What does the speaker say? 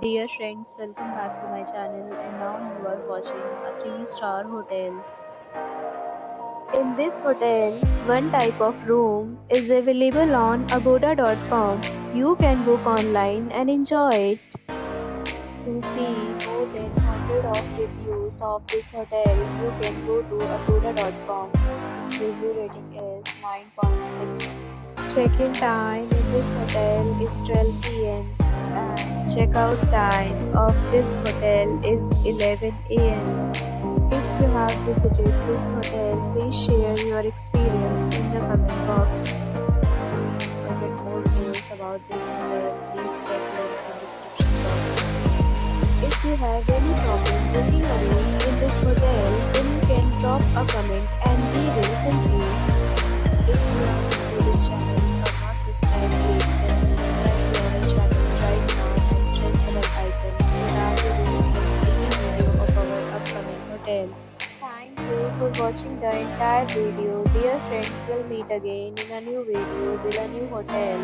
Dear friends, welcome back to my channel and now you are watching a 3-star hotel. In this hotel, one type of room is available on agoda.com. You can book online and enjoy it. To see more than 100 of reviews of this hotel, you can go to agoda.com. Its review rating is 9.6. Check-in time in this hotel is 12 p.m. and check-out time of this hotel is 11 a.m. If you have visited this hotel, please share your experience in the comment box. To get more details about this hotel, please check link in description box. If you have any problem booking a room in this hotel, then you can drop a comment and we will help you. If you are new to this channel or not subscribed yet, then subscribe to our channel right now and press the bell icon so that you don't miss any video of our upcoming hotel. Thank you for watching the entire video. Dear friends, we'll meet again in a new video with a new hotel.